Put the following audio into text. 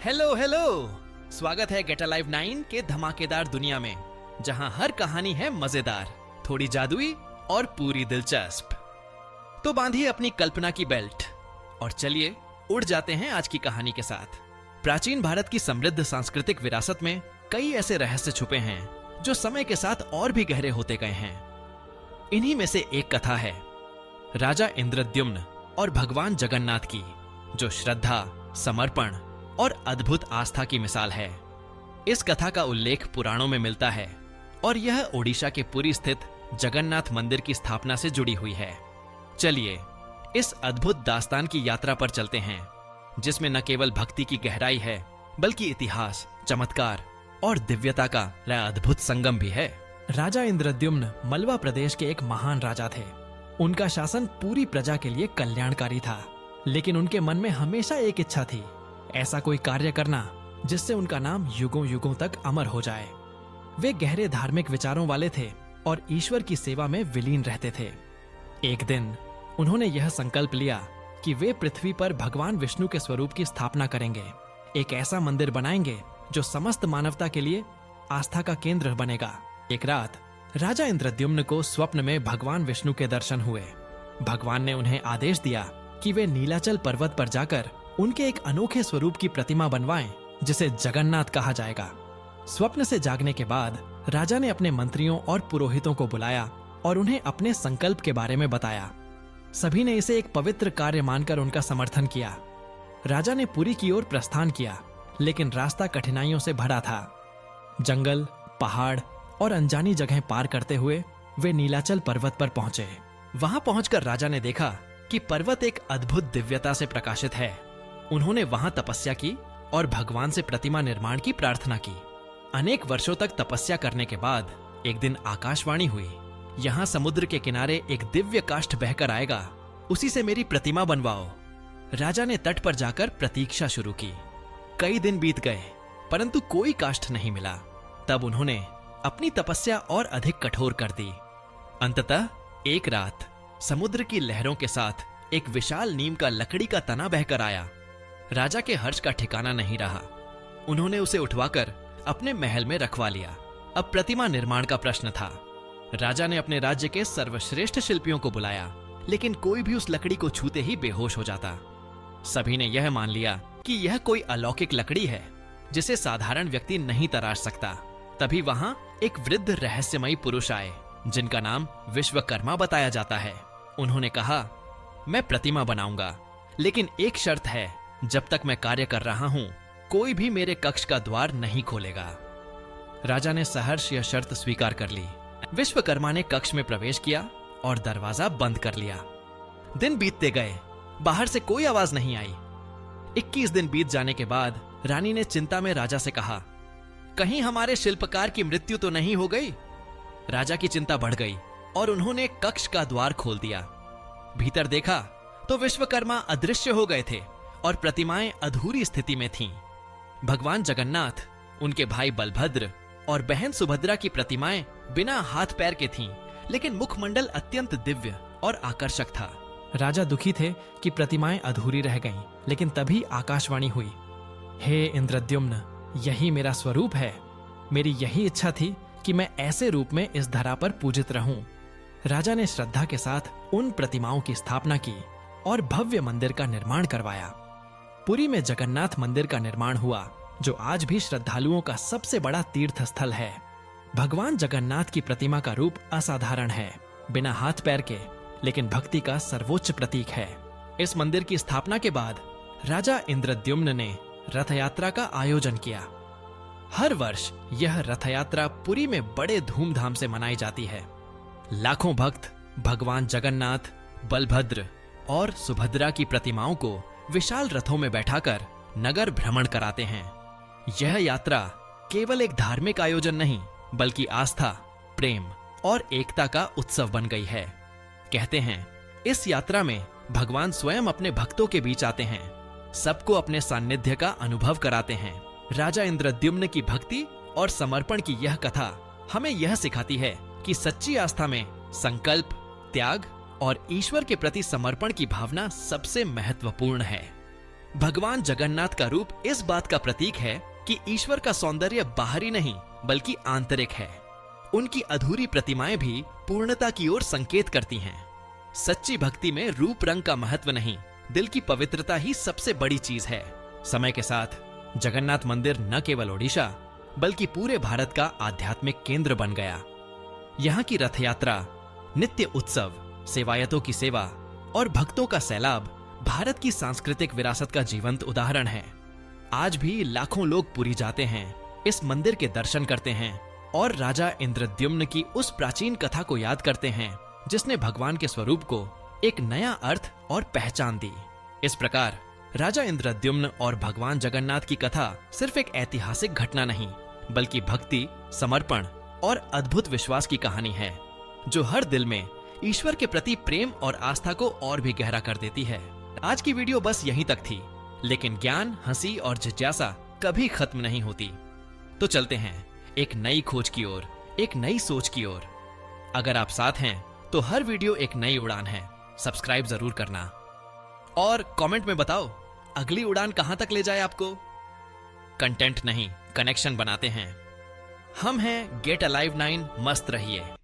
Hello hello, स्वागत है gate alive 9 के धमाकेदार दुनिया में, जहां हर कहानी है मजेदार, थोड़ी जादुई और पूरी दिलचस्प। तो बांधिए अपनी कल्पना की बेल्ट और चलिए उड़ जाते हैं आज की कहानी के साथ। प्राचीन भारत की समृद्ध सांस्कृतिक विरासत में कई ऐसे रहस्य छुपे हैं जो समय के साथ और भी गहरे होते गए हैं। इन्हीं में से एक कथा है राजा इंद्रद्युम्न और भगवान जगन्नाथ की, जो श्रद्धा, समर्पण और अद्भुत आस्था की मिसाल है। इस कथा का उल्लेख पुराणों में मिलता है और यह ओडिशा के पुरी स्थित जगन्नाथ मंदिर की स्थापना से जुड़ी हुई है। चलिए इस अद्भुत दास्तान की यात्रा पर चलते हैं, जिसमें न केवल भक्ति की गहराई है बल्कि इतिहास, चमत्कार और दिव्यता का अद्भुत संगम भी है। राजा इंद्रद्युम्न मलवा प्रदेश के एक महान राजा थे। उनका शासन पूरी प्रजा के लिए कल्याणकारी था, लेकिन उनके मन में हमेशा एक इच्छा थी, ऐसा कोई कार्य करना जिससे उनका नाम युगों युगों तक अमर हो जाए। वे गहरे धार्मिक विचारों वाले थे और ईश्वर की सेवा में विलीन रहते थे। एक दिन उन्होंने यह संकल्प लिया कि वे पृथ्वी पर भगवान विष्णु के स्वरूप की स्थापना करेंगे। एक ऐसा मंदिर बनाएंगे जो समस्त मानवता के लिए आस्था का केंद्र बनेगा। एक रात राजा इंद्रद्युम्न को स्वप्न में भगवान विष्णु के दर्शन हुए। भगवान ने उन्हें आदेश दिया कि वे नीलाचल पर्वत पर जाकर उनके एक अनोखे स्वरूप की प्रतिमा बनवाएं, जिसे जगन्नाथ कहा जाएगा। स्वप्न से जागने के बाद राजा ने अपने मंत्रियों और पुरोहितों को बुलाया और उन्हें अपने संकल्प के बारे में बताया। सभी ने इसे एक पवित्र कार्य मानकर उनका समर्थन किया। राजा ने पुरी की ओर प्रस्थान किया, लेकिन रास्ता कठिनाइयों से भरा था। जंगल, पहाड़ और अनजानी जगह पार करते हुए वे नीलाचल पर्वत पर पहुंचे। वहां पहुंचकर राजा ने देखा कि पर्वत एक अद्भुत दिव्यता से प्रकाशित है। उन्होंने वहां तपस्या की और भगवान से प्रतिमा निर्माण की प्रार्थना की। अनेक वर्षों तक तपस्या करने के बाद एक दिन आकाशवाणी हुई, यहाँ समुद्र के किनारे एक दिव्य काष्ठ बहकर आएगा, उसी से मेरी प्रतिमा बनवाओ। राजा ने तट पर जाकर प्रतीक्षा शुरू की। कई दिन बीत गए, परंतु कोई काष्ठ नहीं मिला। तब उन्होंने अपनी तपस्या और अधिक कठोर कर दी। अंततः एक रात समुद्र की लहरों के साथ एक विशाल नीम का लकड़ी का तना बहकर आया। राजा के हर्ष का ठिकाना नहीं रहा। उन्होंने उसे उठवाकर अपने महल में रखवा लिया। अब प्रतिमा निर्माण का प्रश्न था। राजा ने अपने राज्य के सर्वश्रेष्ठ शिल्पियों को बुलाया, लेकिन कोई भी उस लकड़ी को छूते ही बेहोश हो जाता। सभी ने यह मान लिया कि यह कोई अलौकिक लकड़ी है, जिसे साधारण व्यक्ति नहीं तराश सकता। तभी वहां एक वृद्ध रहस्यमयी पुरुष आए, जिनका नाम विश्वकर्मा बताया जाता है। उन्होंने कहा, मैं प्रतिमा बनाऊंगा, लेकिन एक शर्त है, जब तक मैं कार्य कर रहा हूं कोई भी मेरे कक्ष का द्वार नहीं खोलेगा। राजा ने सहर्ष यह शर्त स्वीकार कर ली। विश्वकर्मा ने कक्ष में प्रवेश किया और दरवाजा बंद कर लिया। दिन बीतते गए, बाहर से कोई आवाज नहीं आई। 21 दिन बीत जाने के बाद रानी ने चिंता में राजा से कहा, कहीं हमारे शिल्पकार की मृत्यु तो नहीं हो गई। राजा की चिंता बढ़ गई और उन्होंने कक्ष का द्वार खोल दिया। भीतर देखा तो विश्वकर्मा अदृश्य हो गए थे और प्रतिमाएं अधूरी स्थिति में थीं। भगवान जगन्नाथ, उनके भाई बलभद्र और बहन सुभद्रा की प्रतिमाएं बिना हाथ पैर के थीं, लेकिन मुखमंडल अत्यंत दिव्य और आकर्षक था। राजा दुखी थे कि प्रतिमाएं अधूरी रह गईं, लेकिन तभी आकाशवाणी हुई, हे इंद्रद्युम्न, यही मेरा स्वरूप है। मेरी यही इच्छा थी कि मैं ऐसे रूप में इस धरा पर पूजित रहूं। राजा ने श्रद्धा के साथ उन प्रतिमाओं की स्थापना की और भव्य मंदिर का निर्माण करवाया। पुरी में जगन्नाथ मंदिर का निर्माण हुआ, जो आज भी श्रद्धालुओं का सबसे बड़ा तीर्थ स्थल है। भगवान जगन्नाथ की प्रतिमा का रूप असाधारण है, बिना हाथ पैर के, लेकिन भक्ति का सर्वोच्च प्रतीक है। इस मंदिर की स्थापना के बाद राजा इंद्रद्युम्न ने रथ यात्रा का आयोजन किया। हर वर्ष यह रथ यात्रा पुरी में बड़े धूमधाम से मनाई जाती है। लाखों भक्त भगवान जगन्नाथ, बलभद्र और सुभद्रा की प्रतिमाओं को विशाल रथों में बैठाकर नगर भ्रमण कराते हैं। यह यात्रा केवल एक धार्मिक आयोजन नहीं, बल्कि आस्था, प्रेम और एकता का उत्सव बन गई है। कहते हैं, इस यात्रा में भगवान स्वयं अपने भक्तों के बीच आते हैं, सबको अपने सान्निध्य का अनुभव कराते हैं। राजा इंद्रद्युम्न की भक्ति और समर्पण की यह कथा हमें यह सिखाती है कि सच्ची आस्था में संकल्प, त्याग और ईश्वर के प्रति समर्पण की भावना सबसे महत्वपूर्ण है। भगवान जगन्नाथ का रूप इस बात का प्रतीक है कि ईश्वर का सौंदर्य बाहरी नहीं बल्कि आंतरिक है। उनकी अधूरी प्रतिमाएं भी पूर्णता की ओर संकेत करती हैं। सच्ची भक्ति में रूप रंग का महत्व नहीं, दिल की पवित्रता ही सबसे बड़ी चीज है। समय के साथ जगन्नाथ मंदिर न केवल ओडिशा बल्कि पूरे भारत का आध्यात्मिक केंद्र बन गया। यहाँ की रथ यात्रा, नित्य उत्सव, सेवायतों की सेवा और भक्तों का सैलाब भारत की सांस्कृतिक विरासत का जीवंत उदाहरण है। आज भी लाखों लोग पुरी जाते हैं, इस मंदिर के दर्शन करते हैं और राजा इंद्रद्युम्न की उस प्राचीन कथा को याद करते हैं जिसने भगवान के स्वरूप को एक नया अर्थ और पहचान दी। इस प्रकार राजा इंद्रद्युम्न और भगवान जगन्नाथ की कथा सिर्फ एक ऐतिहासिक घटना नहीं बल्कि भक्ति, समर्पण और अद्भुत विश्वास की कहानी है जो हर दिल में ईश्वर के प्रति प्रेम और आस्था को और भी गहरा कर देती है। आज की वीडियो बस यहीं तक थी, लेकिन ज्ञान, हंसी और जिज्ञासा कभी खत्म नहीं होती। तो चलते हैं एक नई खोज की ओर, एक नई सोच की ओर। अगर आप साथ हैं तो हर वीडियो एक नई उड़ान है। सब्सक्राइब जरूर करना और कमेंट में बताओ अगली उड़ान कहां तक ले जाए आपको। कंटेंट नहीं, कनेक्शन बनाते हैं। हम हैं गेट अलाइव 9। मस्त रहिए।